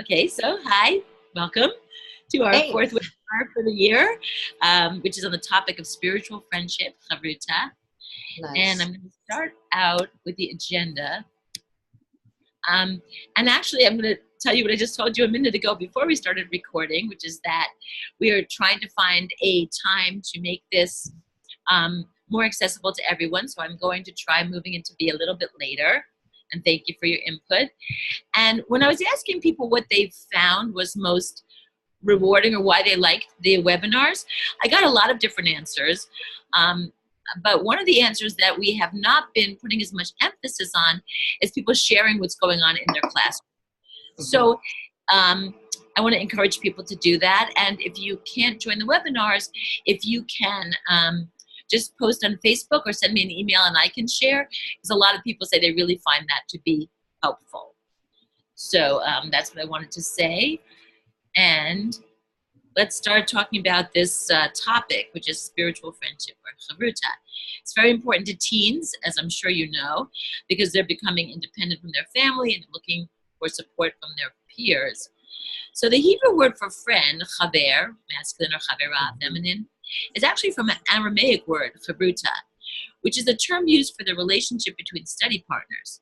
Okay, so hi, welcome to our fourth Thanks. webinar for the year, which is on the topic of spiritual friendship, chavruta. And I'm Nice. going to start out with the agenda. And actually, I'm going to tell you what I just told you a minute ago before we started recording, which is that we are trying to find a time to make this more accessible to everyone. So I'm going to try moving it to be a little bit later. And thank you for your input. And when I was asking people what they found was most rewarding or why they liked the webinars, I got a lot of different answers. But one of the answers that we have not been putting as much emphasis on is people sharing what's going on in their classroom. So I want to encourage people to do that. And if you can't join the webinars, if you can just post on Facebook or send me an email and I can share, because a lot of people say they really find that to be helpful. So that's what I wanted to say. And let's start talking about this topic, which is spiritual friendship or chavruta. It's very important to teens, as I'm sure you know, because they're becoming independent from their family and looking for support from their peers. So the Hebrew word for friend, chaver, masculine or chavera, feminine, is actually from an Aramaic word, chavruta, which is a term used for the relationship between study partners.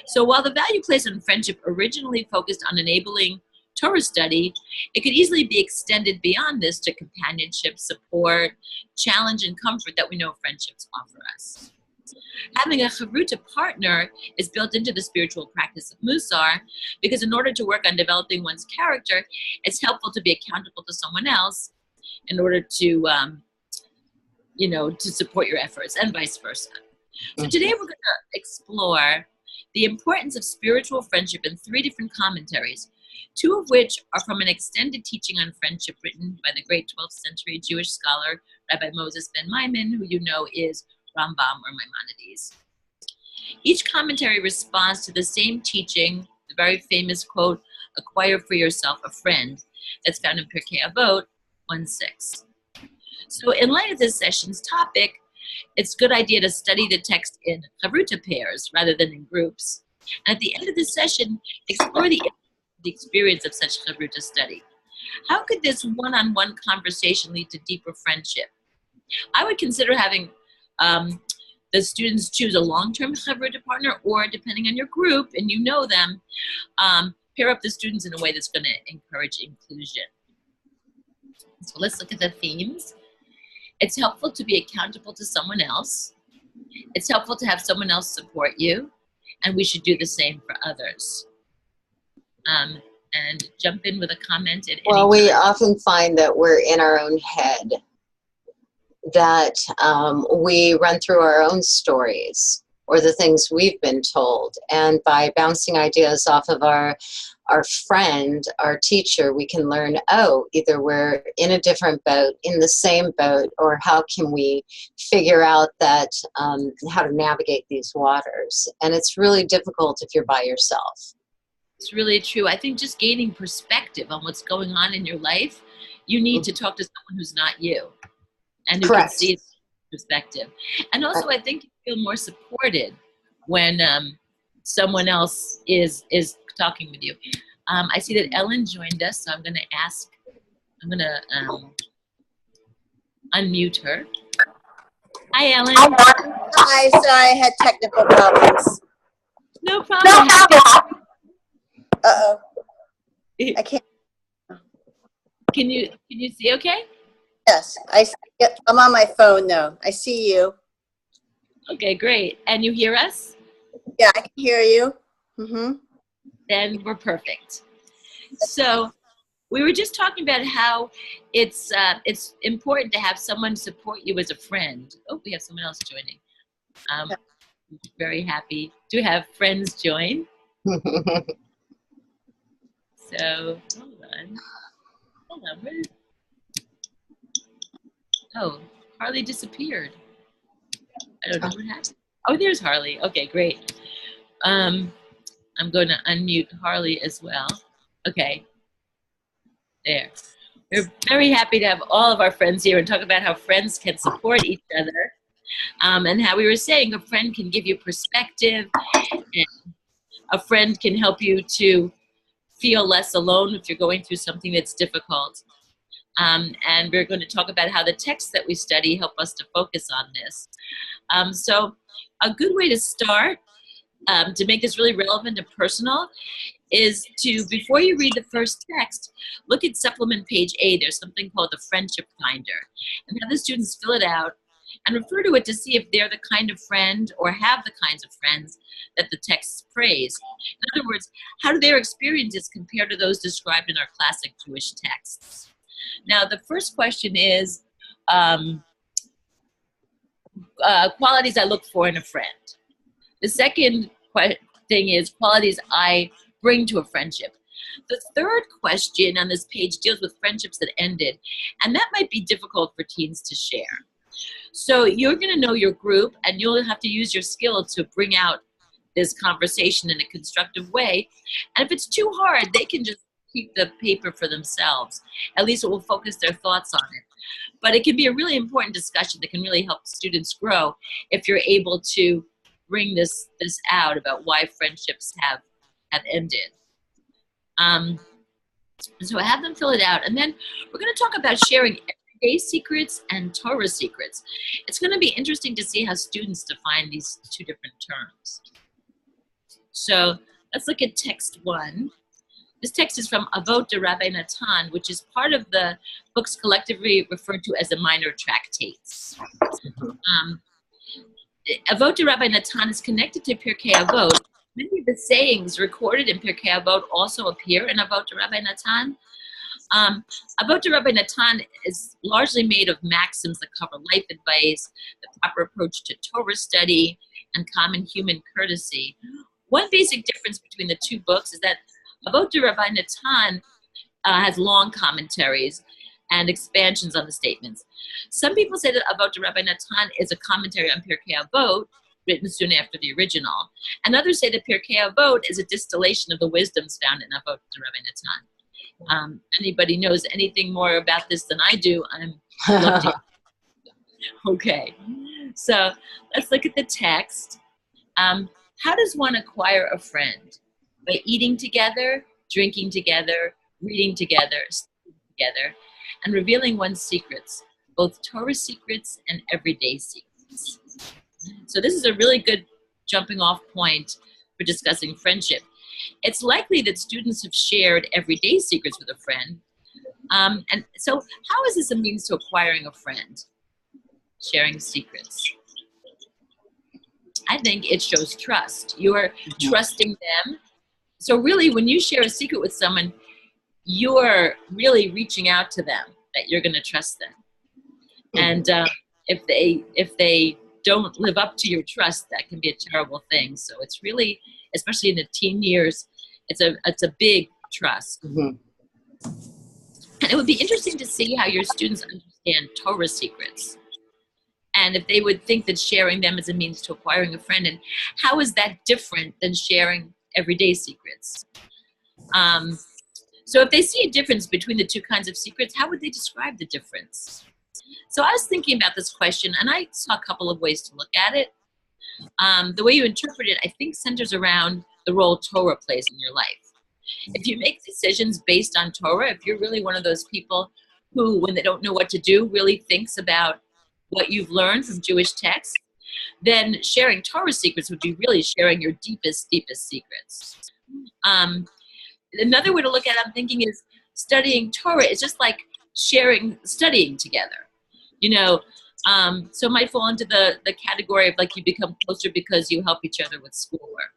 So while the value placed on friendship originally focused on enabling Torah study, it could easily be extended beyond this to companionship, support, challenge, and comfort that we know friendships offer us. Having a chavruta partner is built into the spiritual practice of Mussar because in order to work on developing one's character, it's helpful to be accountable to someone else in order to, to support your efforts and vice versa. So today we're going to explore the importance of spiritual friendship in 3 different commentaries, 2 of which are from an extended teaching on friendship written by the great 12th century Jewish scholar, Rabbi Moses ben Maimon, who you know is Rambam or Maimonides. Each commentary responds to the same teaching, the very famous quote, "Acquire for yourself a friend," that's found in Pirkei Avot 1:6. So in light of this session's topic, it's a good idea to study the text in chavruta pairs rather than in groups. And at the end of the session, explore the experience of such chavruta study. How could this one-on-one conversation lead to deeper friendship? I would consider having the students choose a long-term chavruta partner, or depending on your group and you know them, pair up the students in a way that's going to encourage inclusion. So let's look at the themes. It's helpful to be accountable to someone else. It's helpful to have someone else support you, and we should do the same for others. And jump in with a comment at any time. Well, we often find that we're in our own head, that we run through our own stories or the things we've been told. And by bouncing ideas off of our friend, our teacher, we can learn, oh, either we're in a different boat, in the same boat, or how can we figure out that how to navigate these waters. And it's really difficult if you're by yourself. It's really true. I think just gaining perspective on what's going on in your life, you need to talk to someone who's not you and who Correct. can see perspective. And also, I think you feel more supported when someone else is talking with you. I see that Ellen joined us, so I'm going to unmute her. Hi, Ellen. Hi, sorry, I had technical problems. No problem. Uh-oh. I can't. Can you see okay? Yes, I'm on my phone though. I see you. Okay, great. And you hear us? Yeah, I can hear you. Mm-hmm. Then we're perfect. So we were just talking about how it's important to have someone support you as a friend. Oh, we have someone else joining. Very happy to have friends join. So hold on. Oh, Harley disappeared. I don't know what happened. Oh, there's Harley. Okay, great. I'm going to unmute Harley as well. Okay, there. We're very happy to have all of our friends here and talk about how friends can support each other. And how we were saying a friend can give you perspective, and a friend can help you to feel less alone if you're going through something that's difficult. And we're going to talk about how the texts that we study help us to focus on this. So a good way to start to make this really relevant and personal is to, before you read the first text, look at supplement page A. There's something called the Friendship Finder. And have the students fill it out and refer to it to see if they're the kind of friend or have the kinds of friends that the texts praise. In other words, how do their experiences compare to those described in our classic Jewish texts? Now, the first question is qualities I look for in a friend. The second thing is qualities I bring to a friendship. The third question on this page deals with friendships that ended, and that might be difficult for teens to share. So you're going to know your group, and you'll have to use your skill to bring out this conversation in a constructive way. And if it's too hard, they can just keep the paper for themselves. At least it will focus their thoughts on it. But it can be a really important discussion that can really help students grow if you're able to bring this out about why friendships have ended. So I have them fill it out, and then we're going to talk about sharing everyday secrets and Torah secrets. It's going to be interesting to see how students define these two different terms. So let's look at text 1. This text is from Avot de Rabbi Natan, which is part of the books collectively referred to as the minor tractates. Avot de Rabbi Natan is connected to Pirkei Avot. Many of the sayings recorded in Pirkei Avot also appear in Avot de Rabbi Natan. Avot de Rabbi Natan is largely made of maxims that cover life advice, the proper approach to Torah study, and common human courtesy. One basic difference between the two books is that Avot de Rabbi Natan has long commentaries and expansions on the statements. Some people say that Avot de Rabbi Natan is a commentary on Pirkei Avot, written soon after the original. And others say that Pirkei Avot is a distillation of the wisdoms found in Avot de Rabbi Natan. Anybody knows anything more about this than I do, I'm lucky. Okay, so let's look at the text. How does one acquire a friend? By eating together, drinking together, reading together, studying together, and revealing one's secrets, both Torah secrets and everyday secrets. So this is a really good jumping off point for discussing friendship. It's likely that students have shared everyday secrets with a friend. And so how is this a means to acquiring a friend? Sharing secrets. I think it shows trust. You're trusting them. So really, when you share a secret with someone, you're really reaching out to them that you're going to trust them. And if they don't live up to your trust, that can be a terrible thing. So it's really, especially in the teen years, it's a big trust. And it would be interesting to see how your students understand Torah secrets, and if they would think that sharing them is a means to acquiring a friend, and how is that different than sharing everyday secrets? So if they see a difference between the two kinds of secrets, how would they describe the difference? So I was thinking about this question, and I saw a couple of ways to look at it. The way you interpret it, I think, centers around the role Torah plays in your life. If you make decisions based on Torah, if you're really one of those people who, when they don't know what to do, really thinks about what you've learned from Jewish texts, then sharing Torah secrets would be really sharing your deepest, deepest secrets. Another way to look at it, I'm thinking, is studying Torah is just like studying together. You know, so it might fall into the category of like you become closer because you help each other with schoolwork.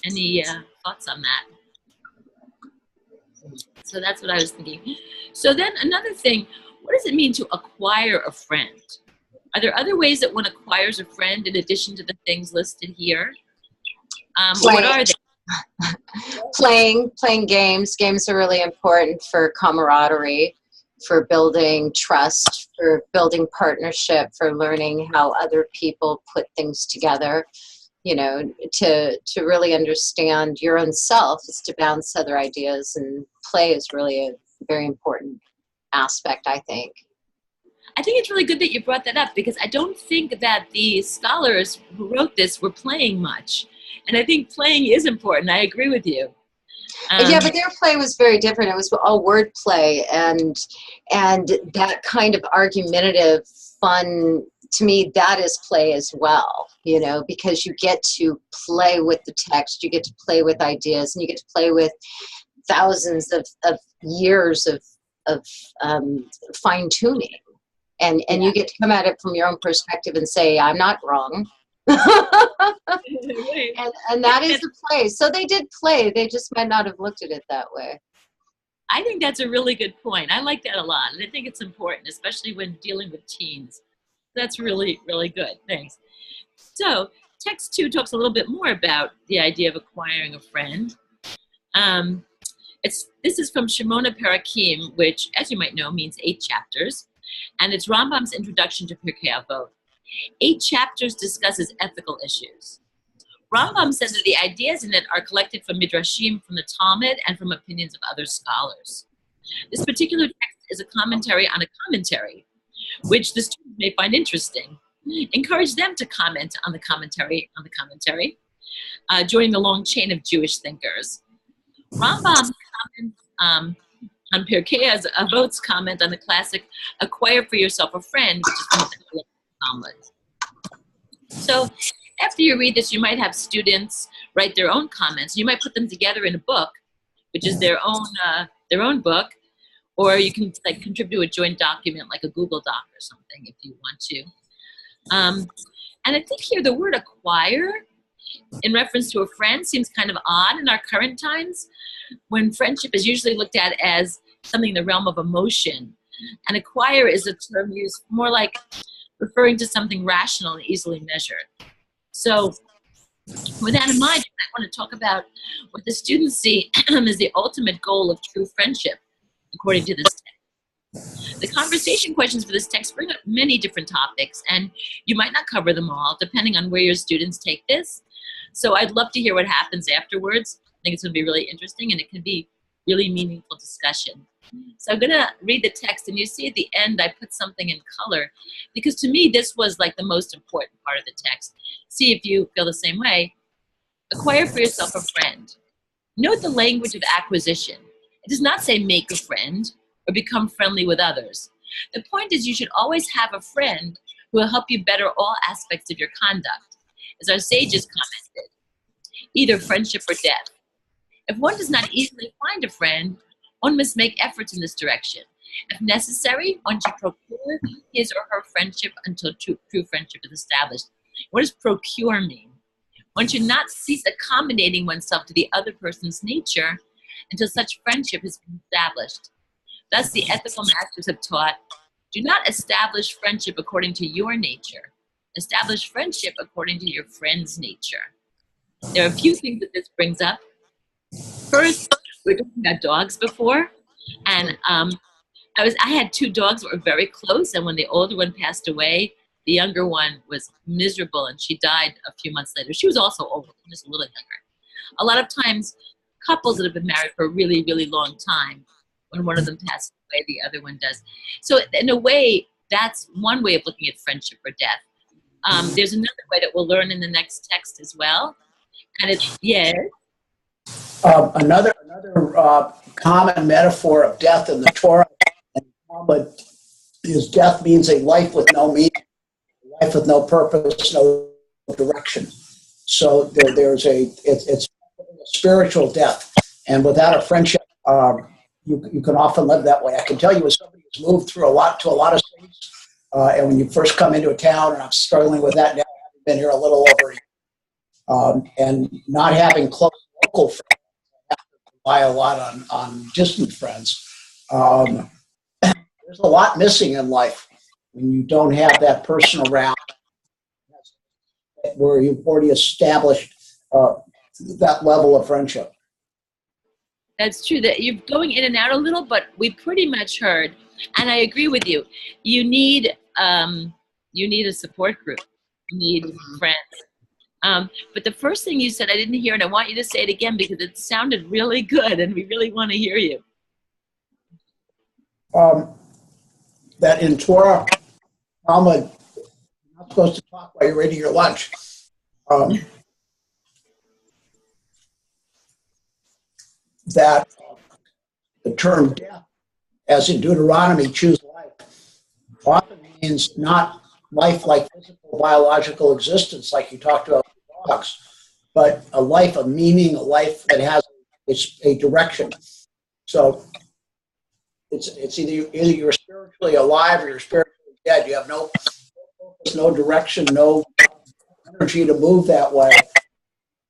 Any thoughts on that? So that's what I was thinking. So then another thing, what does it mean to acquire a friend? Are there other ways that one acquires a friend in addition to the things listed here? What are they? Playing games. Games are really important for camaraderie, for building trust, for building partnership, for learning how other people put things together. You know, to really understand your own self is to bounce other ideas, and play is really a very important aspect, I think. I think it's really good that you brought that up, because I don't think that the scholars who wrote this were playing much. And I think playing is important. I agree with you. Yeah, but their play was very different. It was all word play and that kind of argumentative, fun. To me, that is play as well, you know, because you get to play with the text, you get to play with ideas, and you get to play with thousands of years of fine tuning, and you get to come at it from your own perspective and say, I'm not wrong. and that is the play. So they did play. They just might not have looked at it that way. I think that's a really good point. I like that a lot. And I think it's important, especially when dealing with teens. That's really, really good. Thanks. So text 2 talks a little bit more about the idea of acquiring a friend. This is from Shemona Parakim, which, as you might know, means 8 chapters. And it's Rambam's introduction to Pirkei Avot. 8 chapters discusses ethical issues. Rambam says that the ideas in it are collected from Midrashim, from the Talmud, and from opinions of other scholars. This particular text is a commentary on a commentary, which the students may find interesting. Encourage them to comment on the commentary joining the long chain of Jewish thinkers. Rambam comments on Pirkei Avot's comment on the classic "acquire for yourself a friend," which is from the Talmud. So after you read this, you might have students write their own comments. You might put them together in a book, which is their own book, or you can contribute to a joint document like a Google Doc or something if you want to. And I think here the word acquire in reference to a friend seems kind of odd in our current times, when friendship is usually looked at as something in the realm of emotion. And acquire is a term used more like referring to something rational and easily measured. So with that in mind, I want to talk about what the students see as the ultimate goal of true friendship, according to this text. The conversation questions for this text bring up many different topics, and you might not cover them all, depending on where your students take this. So I'd love to hear what happens afterwards. I think it's going to be really interesting, and it can be really meaningful discussion. So I'm going to read the text, and you see at the end I put something in color, because to me this was like the most important part of the text. See if you feel the same way. Acquire for yourself a friend. Note the language of acquisition. It does not say make a friend or become friendly with others. The point is you should always have a friend who will help you better all aspects of your conduct. As our sages commented, either friendship or death. If one does not easily find a friend, one must make efforts in this direction. If necessary, one should procure his or her friendship until true friendship is established. What does procure mean? One should not cease accommodating oneself to the other person's nature until such friendship has been established. Thus, the ethical masters have taught, do not establish friendship according to your nature. Establish friendship according to your friend's nature. There are a few things that this brings up. First, we were talking about dogs before, and I had 2 dogs that were very close, and when the older one passed away, the younger one was miserable, and she died a few months later. She was also old, just a little younger. A lot of times, couples that have been married for a really, really long time, when one of them passes away, the other one does. So in a way, that's one way of looking at friendship or death. There's another way that we'll learn in the next text as well. And it's, Another common metaphor of death in the Torah and Talmud is death means a life with no meaning, a life with no purpose, no direction. So it's a spiritual death, and without a friendship, you can often live that way. I can tell you, as somebody who's moved through a lot of states, and when you first come into a town, and I'm struggling with that now, I've been here a little over a year, and not having close local friends, I have to rely a lot on distant friends. There's a lot missing in life when you don't have that person around where you've already established that level of friendship. That's true. That you're going in and out a little, but we pretty much heard, and I agree with you. You need a support group. You need friends. But the first thing you said, I didn't hear, and I want you to say it again because it sounded really good, and we really want to hear you. That in Torah, Talmud, you're not supposed to talk while you're eating your lunch. that the term death, as in Deuteronomy, choose life, often means not life like physical biological existence, like you talked about with dogs, but a life of meaning, a life that has a direction. So it's either you're spiritually alive or you're spiritually dead. You have no purpose, no direction, no energy to move that way.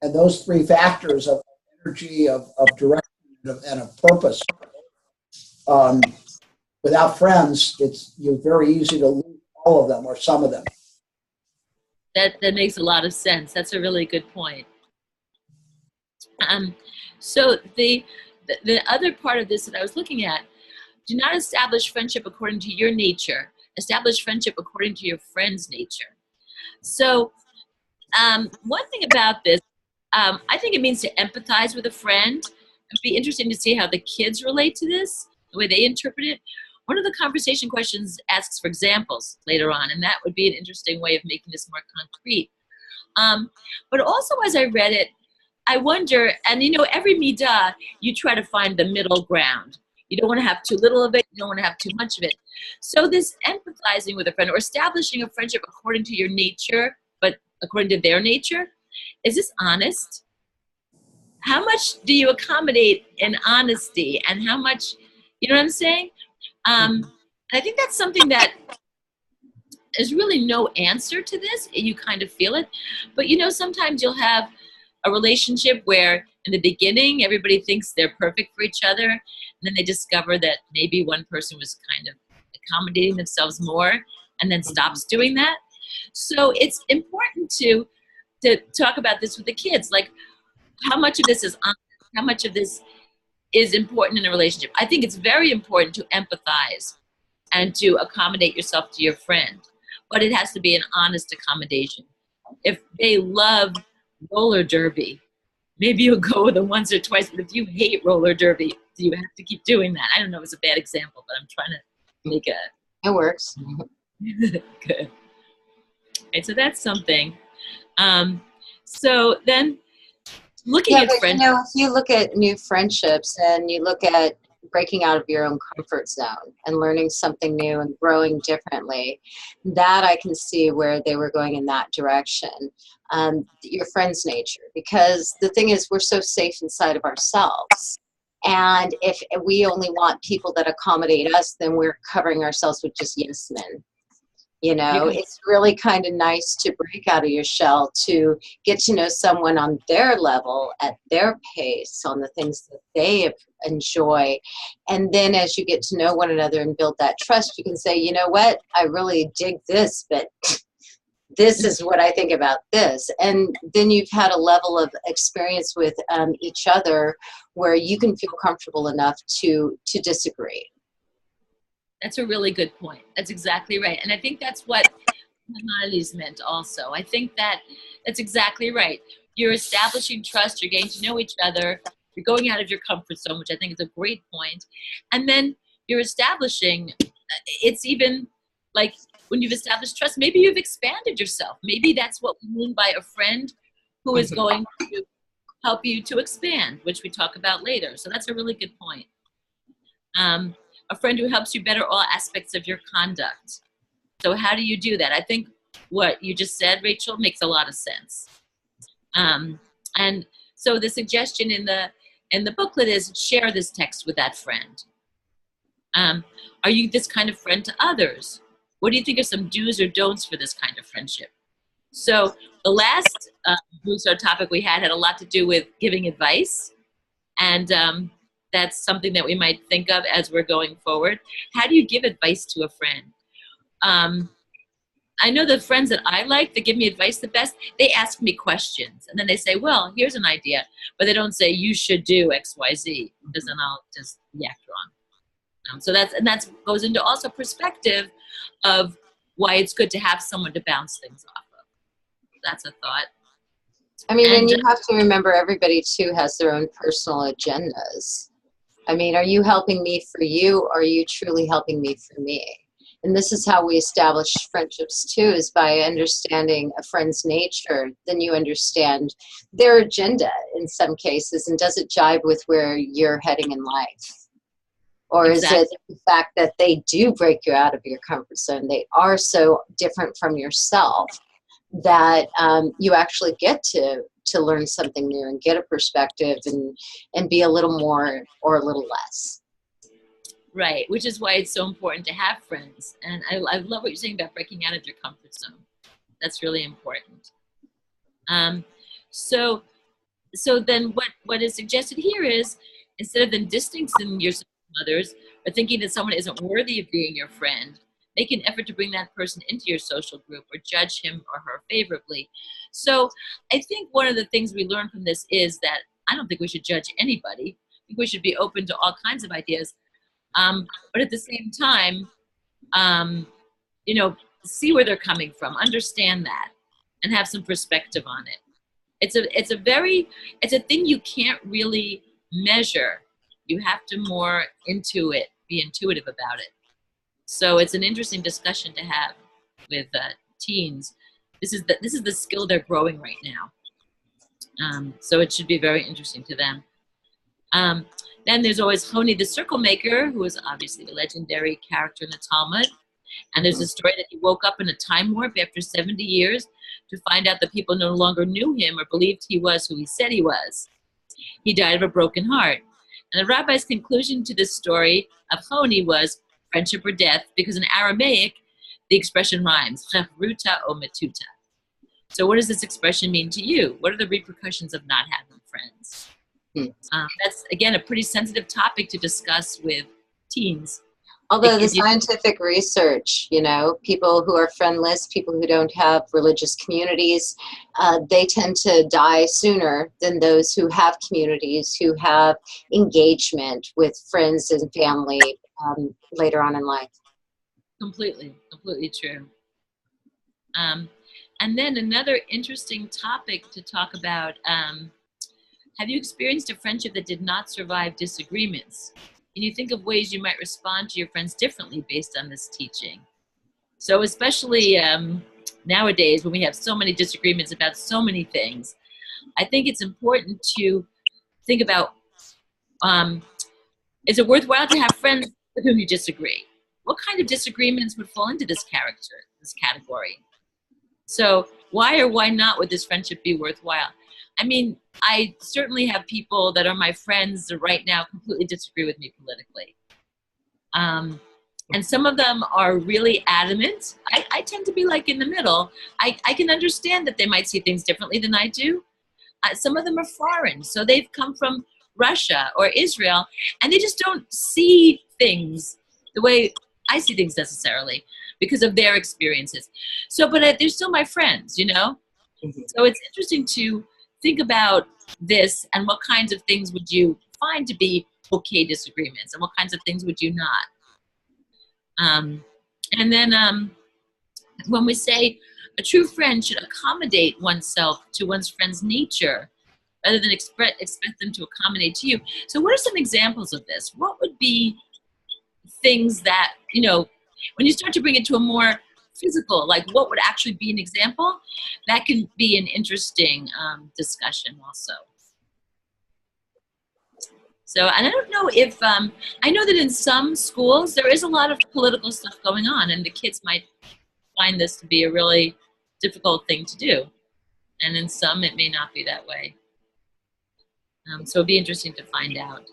And those three factors of energy, of direction, and of purpose, without friends, you're very easy to lose all of them or some of them. That makes a lot of sense. That's a really good point. So the other part of this that I was looking at, do not establish friendship according to your nature. Establish friendship according to your friend's nature. So one thing about this, I think it means to empathize with a friend. It'd be interesting to see how the kids relate to this, the way they interpret it. One of the conversation questions asks for examples later on, and that would be an interesting way of making this more concrete. But also as I read it, I wonder, and every midah, you try to find the middle ground. You don't want to have too little of it. You don't want to have too much of it. So this empathizing with a friend or establishing a friendship according to your nature, but according to their nature, is this honest? How much do you accommodate in honesty, and how much, you know what I'm saying? And I think that's something that there's really no answer to this. You kind of feel it. But sometimes you'll have a relationship where in the beginning everybody thinks they're perfect for each other, and then they discover that maybe one person was kind of accommodating themselves more and then stops doing that. So it's important to talk about this with the kids, like how much of this is honest, how much of this is important in a relationship. I think it's very important to empathize and to accommodate yourself to your friend, but it has to be an honest accommodation. If they love roller derby, maybe you'll go with them once or twice, but if you hate roller derby, do you have to keep doing that? I don't know, it's a bad example, but I'm trying to make It works. good. Right, so that's something. So then looking at friends. If you look at new friendships and you look at breaking out of your own comfort zone and learning something new and growing differently, that I can see where they were going in that direction. Your friend's nature, because the thing is, we're so safe inside of ourselves. And if we only want people that accommodate us, then we're covering ourselves with just yes men. It's really kind of nice to break out of your shell, to get to know someone on their level, at their pace, on the things that they enjoy. And then as you get to know one another and build that trust, you can say, you know what, I really dig this, but this is what I think about this. And then you've had a level of experience with each other where you can feel comfortable enough to disagree. That's a really good point. That's exactly right. And I think that's what Maimonides meant also. I think that's exactly right. You're establishing trust. You're getting to know each other. You're going out of your comfort zone, which I think is a great point. And then you're establishing, it's even like when you've established trust, maybe you've expanded yourself. Maybe that's what we mean by a friend who is going to help you to expand, which we talk about later. So that's a really good point. A friend who helps you better all aspects of your conduct. So how do you do that? I think what you just said, Rachel, makes a lot of sense. And so the suggestion in the booklet is share this text with that friend. Are you this kind of friend to others? What do you think are some do's or don'ts for this kind of friendship? So the last Mussar topic we had a lot to do with giving advice. And that's something that we might think of as we're going forward. How do you give advice to a friend? I know the friends that I like that give me advice the best, they ask me questions. And then they say, well, here's an idea. But they don't say, you should do X, Y, Z. Because then I'll just yak wrong. So that goes into also perspective of why it's good to have someone to bounce things off of. That's a thought. I mean, and you have to remember everybody, too, has their own personal agendas. I mean, are you helping me for you, or are you truly helping me for me? And this is how we establish friendships too, is by understanding a friend's nature. Then you understand their agenda in some cases, and does it jibe with where you're heading in life? Or Exactly. is it the fact that they do break you out of your comfort zone? They are so different from yourself that you actually get to learn something new and get a perspective and be a little more or a little less. Right, which is why it's so important to have friends. And I love what you're saying about breaking out of your comfort zone. That's really important. So then what is suggested here is, instead of then distancing yourself from others or thinking that someone isn't worthy of being your friend, make an effort to bring that person into your social group or judge him or her favorably. So I think one of the things we learn from this is that I don't think we should judge anybody. I think we should be open to all kinds of ideas. But at the same time, see where they're coming from, understand that, and have some perspective on it. It's a thing you can't really measure. You have to be intuitive about it. So it's an interesting discussion to have with teens. This is the skill they're growing right now. So it should be very interesting to them. Then there's always Honi the circle maker, who is obviously a legendary character in the Talmud. And there's a story that he woke up in a time warp after 70 years to find out that people no longer knew him or believed he was who he said he was. He died of a broken heart. And the rabbi's conclusion to this story of Honi was friendship or death, because in Aramaic, the expression rhymes, chevruta o metuta. So what does this expression mean to you? What are the repercussions of not having friends? That's, again, a pretty sensitive topic to discuss with teens. Although the scientific research, people who are friendless, people who don't have religious communities, they tend to die sooner than those who have communities, who have engagement with friends and family later on in life. Completely true. And then another interesting topic to talk about, have you experienced a friendship that did not survive disagreements? Can you think of ways you might respond to your friends differently based on this teaching? So especially nowadays, when we have so many disagreements about so many things, I think it's important to think about, is it worthwhile to have friends with whom you disagree? What kind of disagreements would fall into this category? So why or why not would this friendship be worthwhile? I mean, I certainly have people that are my friends that right now completely disagree with me politically. And some of them are really adamant. I tend to be like in the middle. I can understand that they might see things differently than I do. Some of them are foreign. So they've come from Russia or Israel, and they just don't see things the way I see things necessarily because of their experiences. So, but they're still my friends, Mm-hmm. So it's interesting to think about this and what kinds of things would you find to be okay disagreements and what kinds of things would you not. And then when we say a true friend should accommodate oneself to one's friend's nature rather than expect them to accommodate to you. So what are some examples of this? What would be things that, when you start to bring it to a more physical, like what would actually be an example, that can be an interesting discussion also. So, and I don't know if, I know that in some schools there is a lot of political stuff going on, and the kids might find this to be a really difficult thing to do. And in some it may not be that way. So it'd be interesting to find out.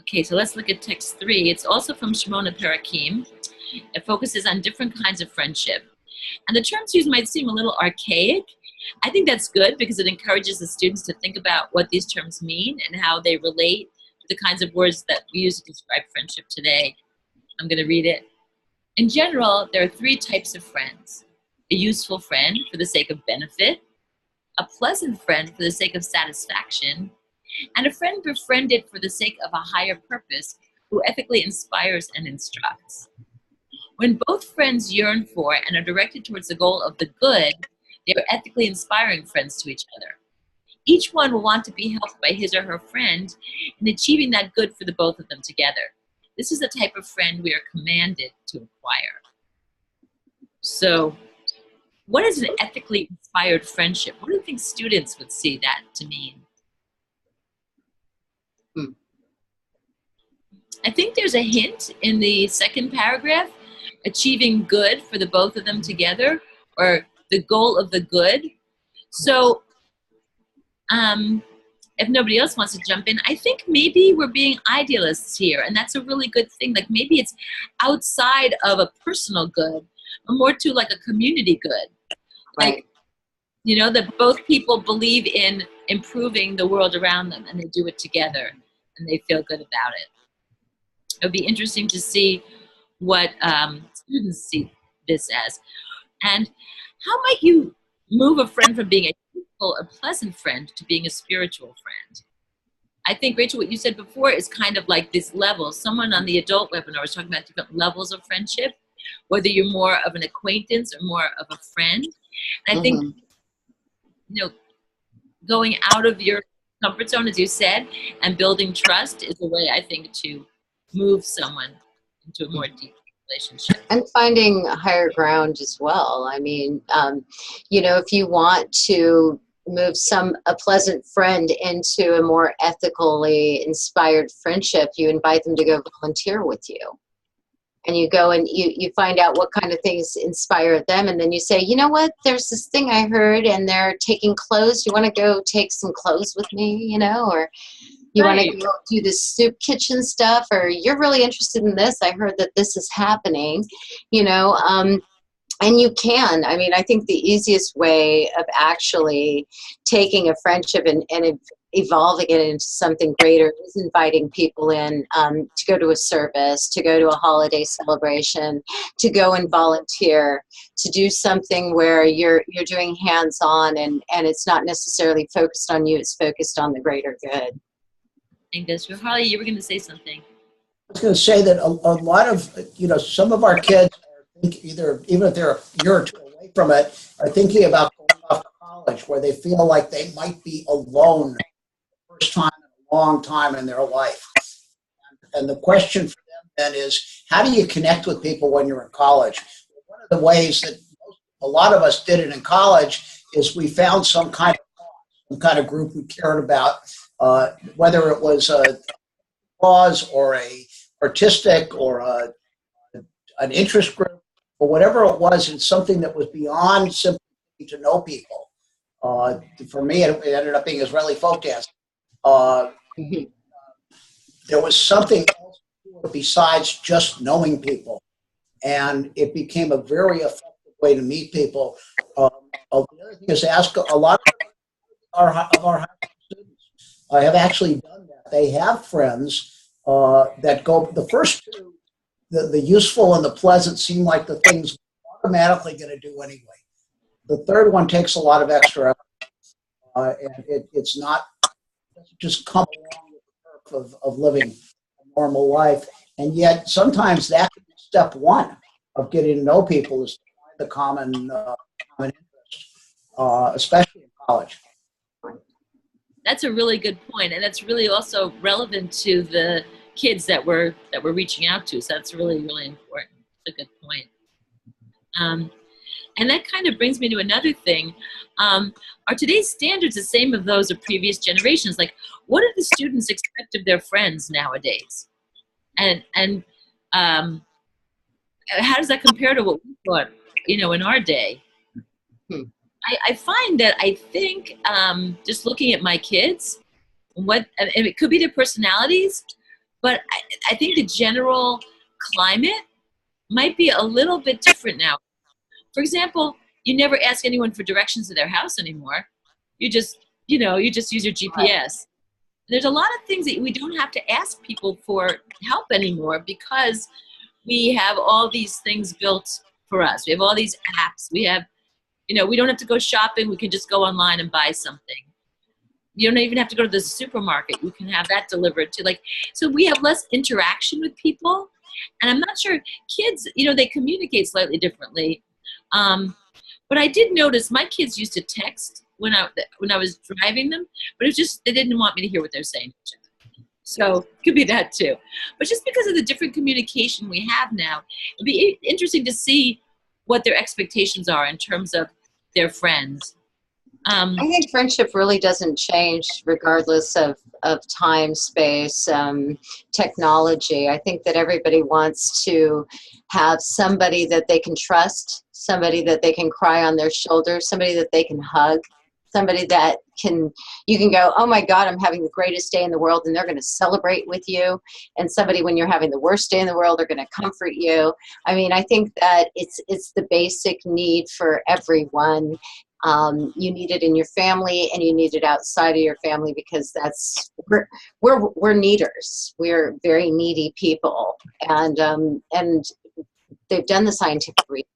Okay, so let's look at text 3. It's also from Shemona Perakim. It focuses on different kinds of friendship. And the terms used might seem a little archaic. I think that's good because it encourages the students to think about what these terms mean and how they relate to the kinds of words that we use to describe friendship today. I'm going to read it. In general, there are 3 types of friends. A useful friend for the sake of benefit, a pleasant friend for the sake of satisfaction, and a friend befriended for the sake of a higher purpose who ethically inspires and instructs. When both friends yearn for and are directed towards the goal of the good, they are ethically inspiring friends to each other. Each one will want to be helped by his or her friend in achieving that good for the both of them together. this is the type of friend we are commanded to acquire. So what is an ethically inspired friendship? What do you think students would see that to mean? I think there's a hint in the second paragraph, achieving good for the both of them together, or the goal of the good. So if nobody else wants to jump in, I think maybe we're being idealists here, and that's a really good thing. Like maybe it's outside of a personal good, but more to like a community good. Right. Like, you know, that both people believe in improving the world around them, and they do it together, and they feel good about it. It would be interesting to see what students see this as. And how might you move a friend from being a useful or pleasant friend to being a spiritual friend? I think, Rachel, what you said before is kind of like this level. Someone on the adult webinar was talking about different levels of friendship, whether you're more of an acquaintance or more of a friend. And I think, you know, going out of your comfort zone, as you said, and building trust is a way, I think, to move someone into a more deep relationship. And finding higher ground as well. I mean, you know, if you want to move a pleasant friend into a more ethically inspired friendship, you invite them to go volunteer with you. And you go and you find out what kind of things inspire them. And then you say, you know what, there's this thing I heard and they're taking clothes. You want to go take some clothes with me, you know, or you want to go do this soup kitchen stuff, or you're really interested in this. I heard that this is happening, you know, and you can. I mean, I think the easiest way of actually taking a friendship and evolving it into something greater is inviting people in to go to a service, to go to a holiday celebration, to go and volunteer, to do something where you're doing hands-on and it's not necessarily focused on you, it's focused on the greater good. I think that's true. Harley, you were going to say something. I was going to say that a lot of, you know, some of our kids are thinking either, even if they're a year or two away from it, are thinking about going off to college where they feel like they might be alone for the first time in a long time in their life. And the question for them then is, how do you connect with people when you're in college? One of the ways that a lot of us did it in college is we found some kind of group we cared about, whether it was a cause or a artistic or an interest group or whatever it was. It's something that was beyond simply to know people. For me, it ended up being Israeli folk dance. There was something else besides just knowing people, and it became a very effective way to meet people. The other thing is ask a lot of our high school students. I have actually done that. They have friends that go, the first two, the useful and the pleasant seem like the things we're automatically going to do anyway. The third one takes a lot of extra effort, and it's not, it doesn't just come along with the perk of living a normal life. And yet sometimes that can be step one of getting to know people, is to find the common interest, especially in college. That's a really good point, and that's really also relevant to the kids that we're reaching out to. So that's really, really important. It's a good point. And that kind of brings me to another thing. Are today's standards the same as those of previous generations? Like, what do the students expect of their friends nowadays? And how does that compare to what we thought, you know, in our day? I find that I think just looking at my kids, and it could be their personalities, but I think the general climate might be a little bit different now. For example, you never ask anyone for directions to their house anymore. You just use your GPS. There's a lot of things that we don't have to ask people for help anymore because we have all these things built for us. We have all these apps. We have, you know, we don't have to go shopping. We can just go online and buy something. You don't even have to go to the supermarket. You can have that delivered to, like, so we have less interaction with people. And I'm not sure, kids, you know, they communicate slightly differently. But I did notice my kids used to text when I was driving them, but it was just, they didn't want me to hear what they're saying. So it could be that too. But just because of the different communication we have now, it'd be interesting to see what their expectations are in terms of their friends. I think friendship really doesn't change regardless of time, space, technology. I think that everybody wants to have somebody that they can trust, somebody that they can cry on their shoulder, somebody that they can hug, somebody that you can go, oh my God, I'm having the greatest day in the world, and they're going to celebrate with you. And somebody, when you're having the worst day in the world, they're going to comfort you. I mean, I think that it's the basic need for everyone. You need it in your family, and you need it outside of your family, because we're needers. We're very needy people, and they've done the scientific research.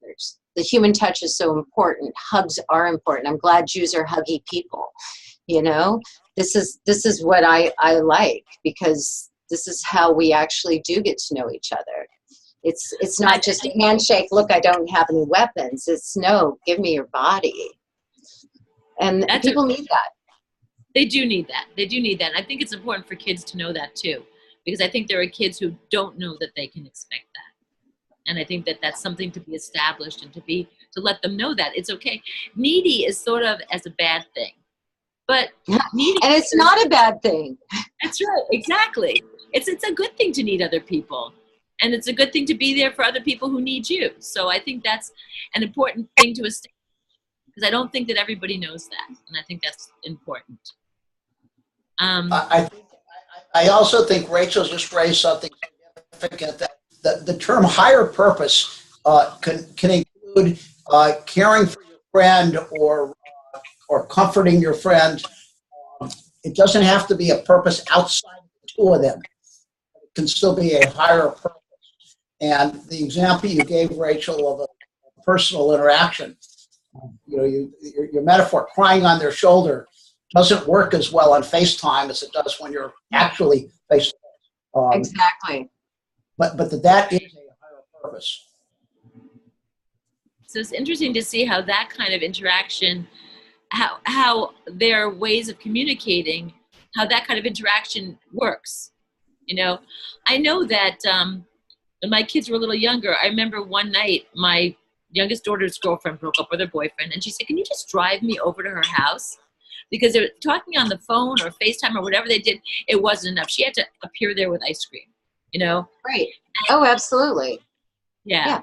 The human touch is so important. Hugs are important. I'm glad Jews are huggy people. You know, this is what I like, because this is how we actually do get to know each other. It's not just a handshake. Look, I don't have any weapons. It's no, give me your body. And people need that. They do need that. They do need that. And I think it's important for kids to know that too, because I think there are kids who don't know that they can expect that. And I think that that's something to be established, and to let them know that it's okay. Needy is sort of as a bad thing, but needy, and it's not a bad thing. That's right. Exactly. It's a good thing to need other people, and it's a good thing to be there for other people who need you. So I think that's an important thing to establish, because I don't think that everybody knows that, and I think that's important. I also think Rachel just raised something significant, that the term higher purpose can include caring for your friend, or comforting your friend. It doesn't have to be a purpose outside of the two of them. It can still be a higher purpose. And the example you gave, Rachel, of a personal interaction, your metaphor, crying on their shoulder, doesn't work as well on FaceTime as it does when you're actually face to face. Exactly. But that is a higher purpose. So it's interesting to see how that kind of interaction, how their ways of communicating, how that kind of interaction works. I know that when my kids were a little younger, I remember one night my youngest daughter's girlfriend broke up with her boyfriend, and she said, can you just drive me over to her house? Because they were talking on the phone or FaceTime or whatever they did, it wasn't enough. She had to appear there with ice cream, Right. Oh, absolutely. Yeah.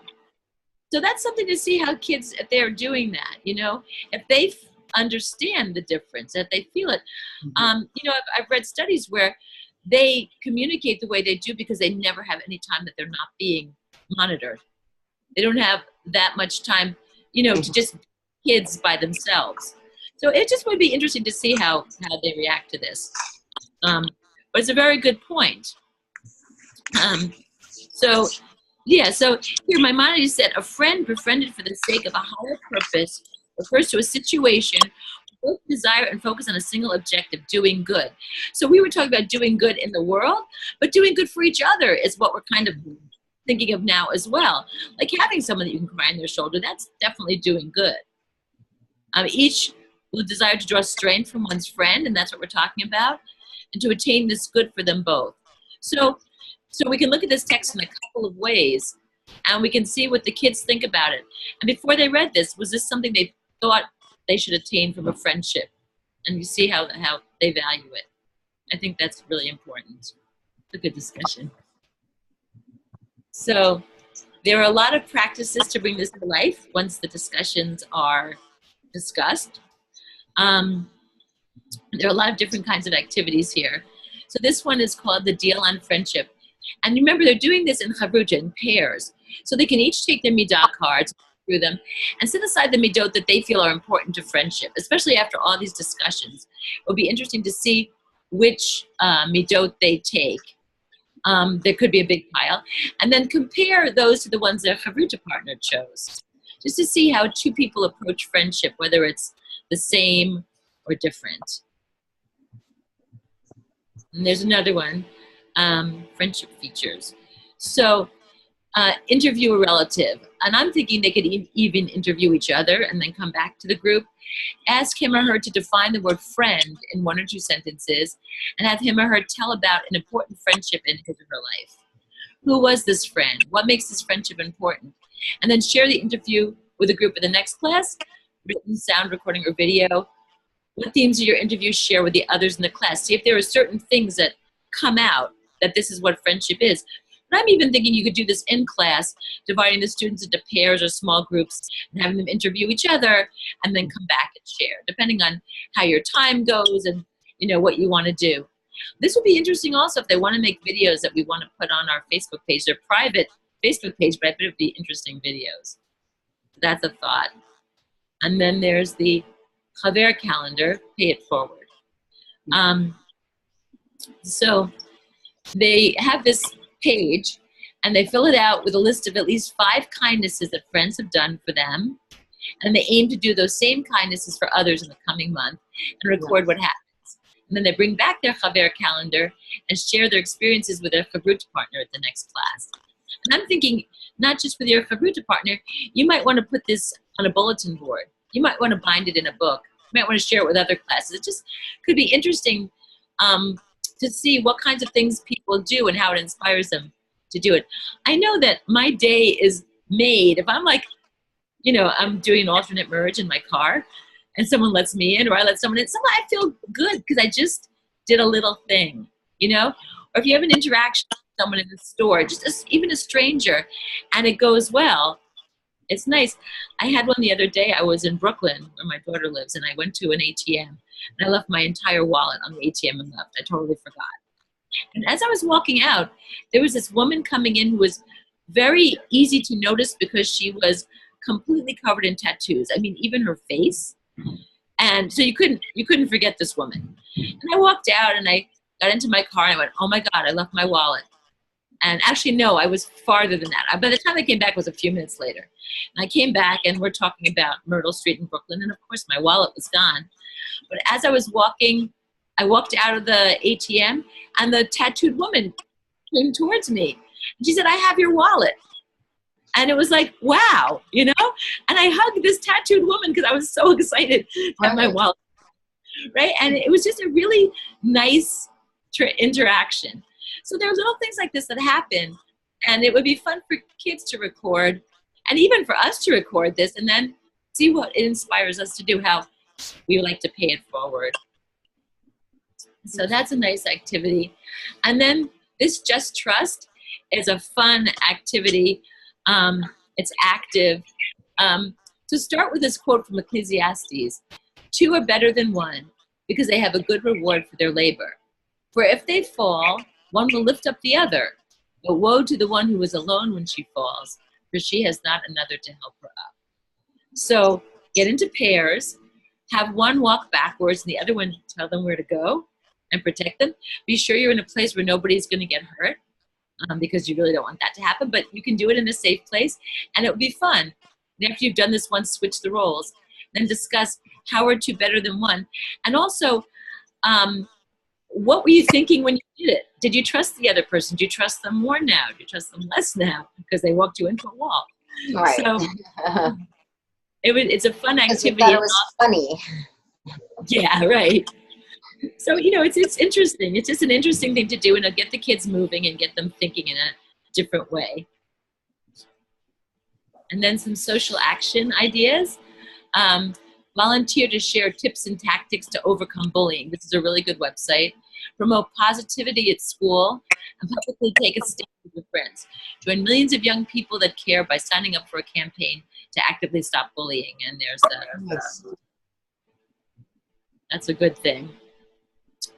So that's something to see how kids, if they're doing that, if they understand the difference, if they feel it. I've read studies where they communicate the way they do because they never have any time that they're not being monitored. They don't have that much time, to just be kids by themselves. So it just would be interesting to see how they react to this. But it's a very good point. So here Maimonides said, a friend befriended for the sake of a higher purpose refers to a situation where both desire and focus on a single objective, doing good. So we were talking about doing good in the world, but doing good for each other is what we're kind of thinking of now as well. Like having someone that you can cry on their shoulder, that's definitely doing good. Each will desire to draw strength from one's friend, and that's what we're talking about, and to attain this good for them both. So we can look at this text in a couple of ways, and we can see what the kids think about it. And before they read this, was this something they thought they should attain from a friendship? And you see how they value it. I think that's really important. It's a good discussion. So there are a lot of practices to bring this to life once the discussions are discussed. There are a lot of different kinds of activities here. So this one is called the Deal on Friendship. And remember, they're doing this in chavruta, in pairs. So they can each take their midah cards, through them, and set aside the midot that they feel are important to friendship, especially after all these discussions. It will be interesting to see which midot they take. There could be a big pile. And then compare those to the ones their chavruta partner chose, just to see how two people approach friendship, whether it's the same or different. And there's another one, friendship features. So interview a relative. And I'm thinking they could even interview each other and then come back to the group. Ask him or her to define the word friend in 1 or 2 sentences and have him or her tell about an important friendship in his or her life. Who was this friend? What makes this friendship important? And then share the interview with the group in the next class, written, sound recording, or video. What themes of your interview share with the others in the class? See if there are certain things that come out that this is what friendship is. But I'm even thinking you could do this in class, dividing the students into pairs or small groups and having them interview each other and then come back and share, depending on how your time goes and what you want to do. This would be interesting also if they want to make videos that we want to put on our Facebook page. They're private Facebook page, but I bet it would be interesting videos. That's a thought. And then there's the Chaver calendar, pay it forward. So they have this page and they fill it out with a list of at least 5 kindnesses that friends have done for them. And they aim to do those same kindnesses for others in the coming month and record what happens. And then they bring back their Chaver calendar and share their experiences with their Chavruta partner at the next class. And I'm thinking, not just with your Chavruta partner, you might want to put this on a bulletin board. You might want to bind it in a book. You might want to share it with other classes. It just could be interesting to see what kinds of things people do and how it inspires them to do it. I know that my day is made if I'm like, I'm doing an alternate merge in my car and someone lets me in or I let someone in. Somehow I feel good because I just did a little thing, Or if you have an interaction with someone in the store, even a stranger, and it goes well, it's nice. I had one the other day. I was in Brooklyn where my daughter lives and I went to an ATM and I left my entire wallet on the ATM and left. I totally forgot. And as I was walking out, there was this woman coming in who was very easy to notice because she was completely covered in tattoos. I mean, even her face. And so you couldn't forget this woman. And I walked out and I got into my car and I went, oh my God, I left my wallet. And actually, no, I was farther than that. By the time I came back, it was a few minutes later. And I came back and we're talking about Myrtle Street in Brooklyn. And of course, my wallet was gone. But as I was walking, I walked out of the ATM and the tattooed woman came towards me. And she said, I have your wallet. And it was like, wow, And I hugged this tattooed woman because I was so excited to have my wallet. Right? And it was just a really nice interaction. So there are little things like this that happen. And it would be fun for kids to record and even for us to record this and then see what it inspires us to do, how we like to pay it forward. So that's a nice activity. And then this Just Trust is a fun activity. It's active. To start with this quote from Ecclesiastes, 2 are better than 1 because they have a good reward for their labor. For if they fall, one will lift up the other. But woe to the one who is alone when she falls, for she has not another to help her up. So get into pairs, have one walk backwards and the other one tell them where to go and protect them. Be sure you're in a place where nobody's going to get hurt because you really don't want that to happen, but you can do it in a safe place and it would be fun. And after you've done this once, switch the roles. Then discuss how are 2 better than 1. And also, what were you thinking when you did it? Did you trust the other person? Do you trust them more now? Do you trust them less now because they walked you into a wall? Right. So it's a fun activity. It was funny. Yeah, right. So, it's interesting. It's just an interesting thing to do and it'll get the kids moving and get them thinking in a different way. And then some social action ideas. Volunteer to share tips and tactics to overcome bullying. This is a really good website. Promote positivity at school and publicly take a stand with your friends. Join millions of young people that care by signing up for a campaign to actively stop bullying. And there's that's a good thing.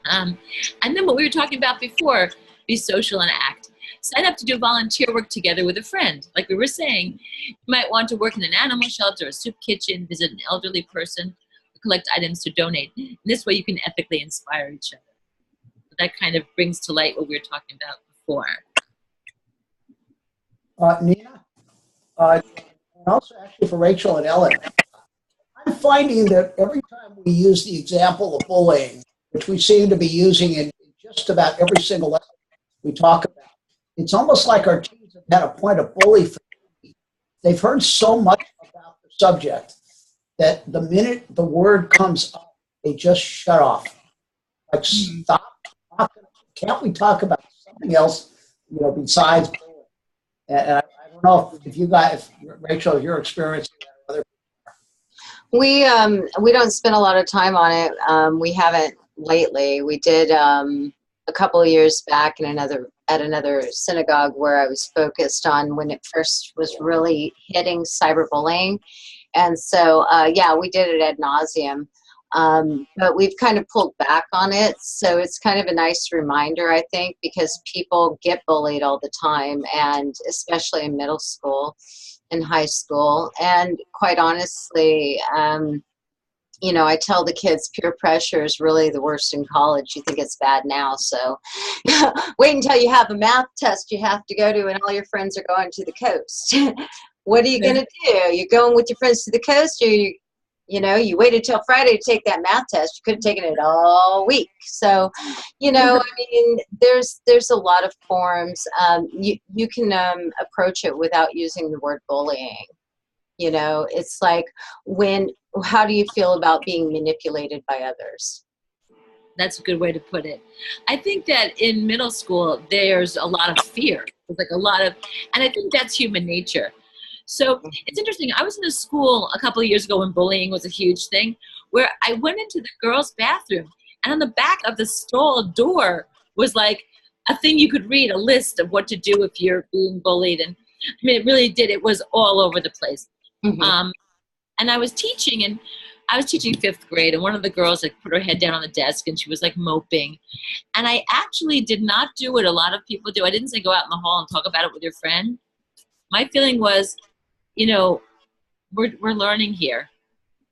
And then what we were talking about before, be social and act. Sign up to do volunteer work together with a friend. Like we were saying, you might want to work in an animal shelter, a soup kitchen, visit an elderly person, or collect items to donate. And this way you can ethically inspire each other. That kind of brings to light what we were talking about before. Nina, and also actually for Rachel and Ellen, I'm finding that every time we use the example of bullying, which we seem to be using in just about every single lesson we talk about, it's almost like our teens have had a point of bully fatigue. They've heard so much about the subject that the minute the word comes up, they just shut off. Like, stop talking. Can't we talk about something else, besides bullying? And I don't know if you guys, Rachel, your experience. We don't spend a lot of time on it. We haven't lately. We did a couple of years back at another synagogue where I was focused on when it first was really hitting cyberbullying, and so yeah, we did it ad nauseum. But we've kind of pulled back on it, so it's kind of a nice reminder, I think, because people get bullied all the time, and especially in middle school and high school. And quite honestly, I tell the kids peer pressure is really the worst in college. You think it's bad now, so wait until you have a math test you have to go to and all your friends are going to the coast. What are you going to do? You're going with your friends to the coast, or you waited till Friday to take that math test. You could have taken it all week. So, I mean, there's a lot of forms. You can approach it without using the word bullying. It's like, how do you feel about being manipulated by others? That's a good way to put it. I think that in middle school, there's a lot of fear. There's like a lot of, and I think that's human nature. So it's interesting. I was in a school a couple of years ago when bullying was a huge thing, where I went into the girls' bathroom, and on the back of the stall door was like a thing you could read, a list of what to do if you're being bullied. And I mean, it really did. It was all over the place. Mm-hmm. And I was teaching fifth grade, and one of the girls like put her head down on the desk and she was like moping. And I actually did not do what a lot of people do. I didn't say go out in the hall and talk about it with your friend. My feeling was, we're learning here,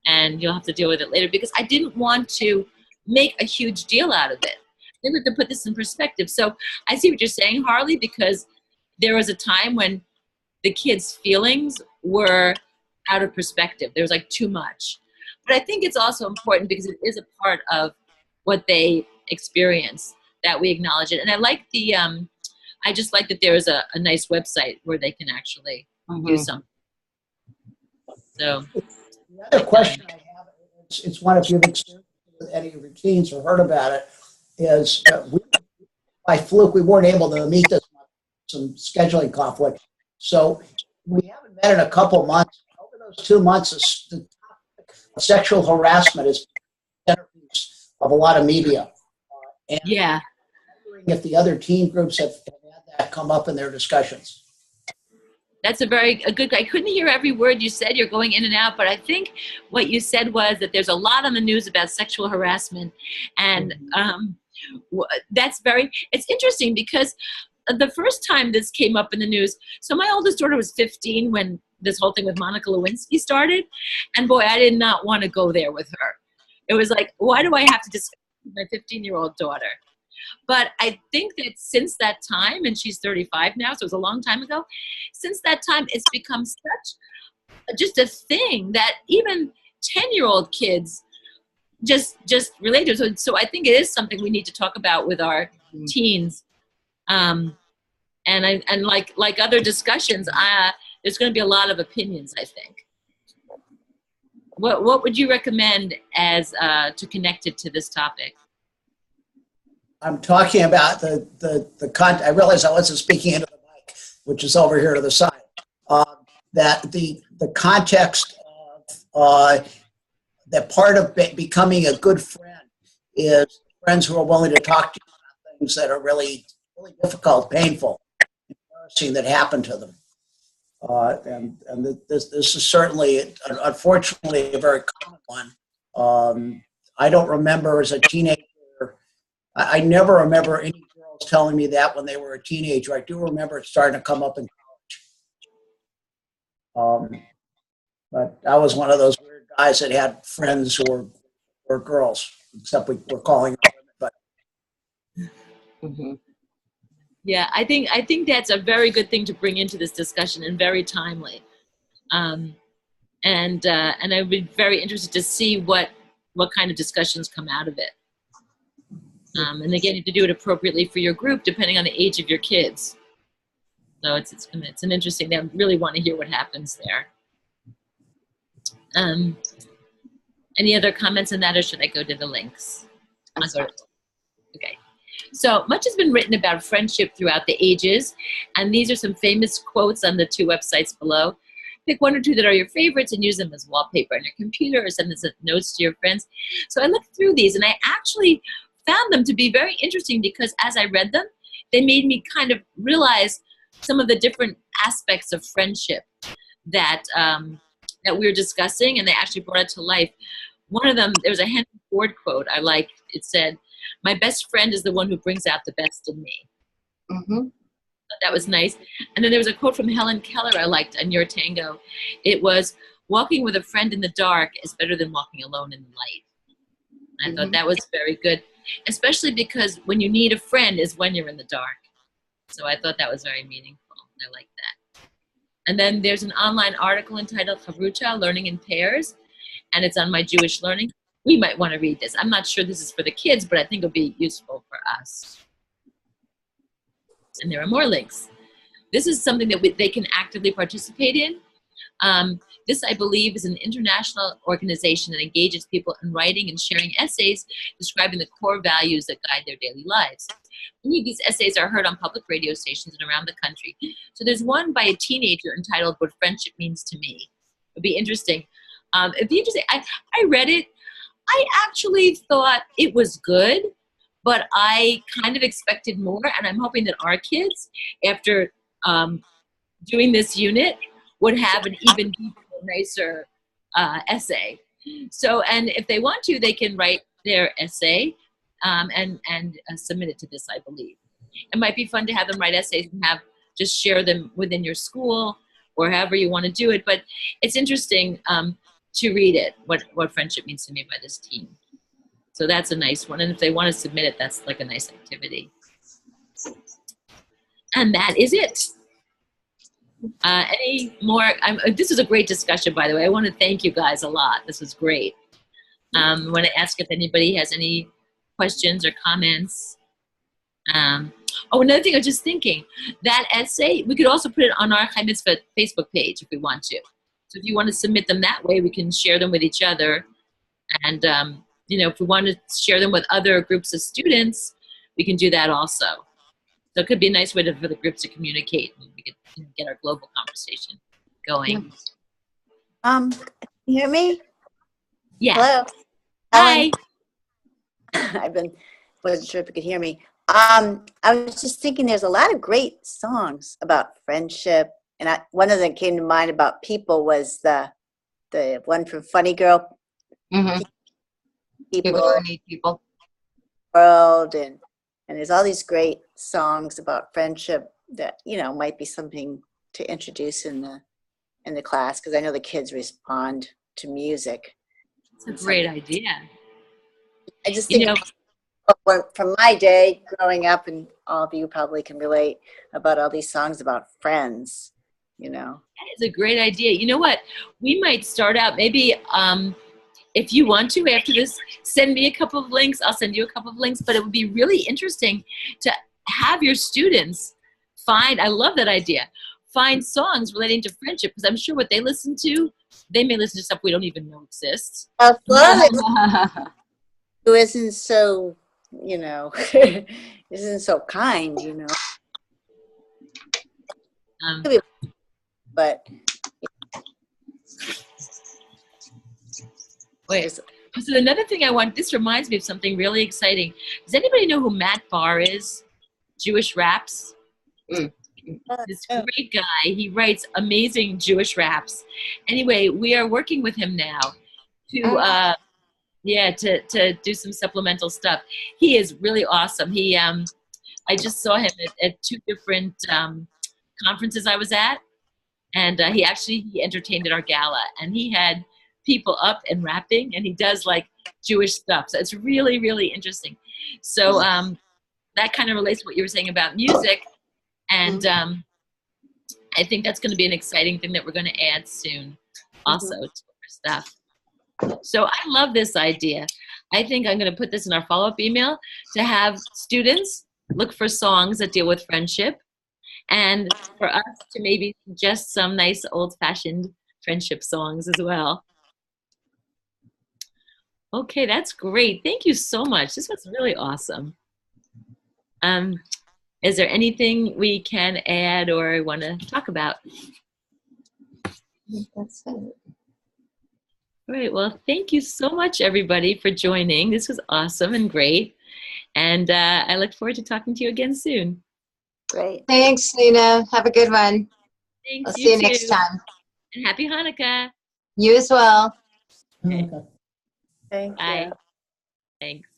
and you'll have to deal with it later, because I didn't want to make a huge deal out of it. I think we have to put this in perspective. So I see what you're saying, Harley, because there was a time when the kids' feelings were out of perspective. There was like too much. But I think it's also important because it is a part of what they experience that we acknowledge it. And I just like that there is a nice website where they can actually do something. So the other question I have, it's one if you've experienced with any of your teens or heard about it, is by fluke we weren't able to meet this month, some scheduling conflict. So we haven't met in a couple months. Over those 2 months, the topic of sexual harassment is the centerpiece of a lot of media. And yeah. I'm wondering if the other teen groups have had that come up in their discussions. That's a good, I couldn't hear every word you said. You're going in and out, but I think what you said was that there's a lot on the news about sexual harassment. And it's interesting because the first time this came up in the news, so my oldest daughter was 15 when this whole thing with Monica Lewinsky started. And boy, I did not want to go there with her. It was like, why do I have to discuss with my 15-year-old daughter? But I think that since that time, and she's 35 now, so it was a long time ago, since that time, it's become just a thing that even 10-year-old kids just relate to. So I think it is something we need to talk about with our teens. And like other discussions, there's going to be a lot of opinions, I think. What would you recommend as to connect it to this topic? I'm talking about the content. I realize I wasn't speaking into the mic, which is over here to the side. That the context of that part of becoming a good friend is friends who are willing to talk to you about things that are really, really difficult, painful, embarrassing that happen to them. And this is certainly, unfortunately, a very common one. I don't remember as a teenager. I never remember any girls telling me that when they were a teenager. I do remember it starting to come up in college. But I was one of those weird guys that had friends who were girls, except we were calling them women. But yeah, I think that's a very good thing to bring into this discussion and very timely. And I'd be very interested to see what kind of discussions come out of it. And again, you have to do it appropriately for your group, depending on the age of your kids. So it's an interesting. I really want to hear what happens there. Any other comments on that, or should I go to the links? Okay. So much has been written about friendship throughout the ages, and these are some famous quotes on the 2 websites below. Pick 1 or 2 that are your favorites and use them as wallpaper on your computer or send them as notes to your friends. So I looked through these, and I actually found them to be very interesting because as I read them, they made me kind of realize some of the different aspects of friendship that that we were discussing, and they actually brought it to life. One of them, there was a Henry Ford quote I liked. It said, "My best friend is the one who brings out the best in me." Mm-hmm. That was nice. And then there was a quote from Helen Keller I liked on Your Tango. It was, "Walking with a friend in the dark is better than walking alone in the light." I thought that was very good, especially because when you need a friend is when you're in the dark. So I thought that was very meaningful. I like that. And then there's an online article entitled Chavruta, Learning in Pairs, and it's on My Jewish Learning. We might want to read this. I'm not sure this is for the kids, but I think it'll be useful for us. And there are more links. This is something that they can actively participate in. This, I believe, is an international organization that engages people in writing and sharing essays describing the core values that guide their daily lives. Many of these essays are heard on public radio stations and around the country. So there's one by a teenager entitled What Friendship Means to Me. It'd be interesting. It'd be interesting. I read it. I actually thought it was good, but I kind of expected more, and I'm hoping that our kids, after doing this unit, would have an even deeper, nicer essay. So, and if they want to, they can write their essay and submit it to this, I believe. It might be fun to have them write essays and just share them within your school or however you want to do it. But it's interesting to read it, what friendship means to me by this team. So that's a nice one. And if they want to submit it, that's like a nice activity. And that is it. Any more? This was a great discussion, by the way. I want to thank you guys a lot. This was great. I want to ask if anybody has any questions or comments. Another thing I was just thinking, that essay, we could also put it on our Chai Mitzvah Facebook page if we want to. So if you want to submit them that way, we can share them with each other. And, if we want to share them with other groups of students, we can do that also. So it could be a nice way for the groups to communicate and we could get our global conversation going. Can you hear me? Yeah. Hello. Hi. Wasn't sure if you could hear me. I was just thinking there's a lot of great songs about friendship, and one of them came to mind about people was the one from Funny Girl. Mm-hmm. People who need people. World, and there's all these great songs about friendship that might be something to introduce in the class, because I know the kids respond to music. It's a great idea. I just think from my day growing up, and all of you probably can relate about all these songs about friends. That is a great idea. You know what? We might start out maybe. If you want to, after this, send me a couple of links. I'll send you a couple of links. But it would be really interesting to have your students I love that idea, find songs relating to friendship, because I'm sure what they listen to, they may listen to stuff we don't even know exists. Who isn't so, isn't so kind, But wait, so another thing this reminds me of something really exciting. Does anybody know who Matt Barr is? Jewish Raps? This great guy. He writes amazing Jewish raps. Anyway, we are working with him now to do some supplemental stuff. He is really awesome. He I just saw him at 2 different conferences I was at, and he entertained at our gala, and he had people up and rapping, and he does like Jewish stuff. So it's really, really interesting. So that kind of relates to what you were saying about music. And I think that's going to be an exciting thing that we're going to add soon also to our stuff. So I love this idea. I think I'm going to put this in our follow-up email to have students look for songs that deal with friendship and for us to maybe suggest some nice old-fashioned friendship songs as well. Okay, that's great. Thank you so much. This was really awesome. Is there anything we can add or want to talk about? That's it. All right. Well, thank you so much, everybody, for joining. This was awesome and great. And I look forward to talking to you again soon. Great. Thanks, Nina. Have a good one. Thanks. I'll see you too. next time. And happy Hanukkah. You as well. Okay. Thank Bye. you. Thanks.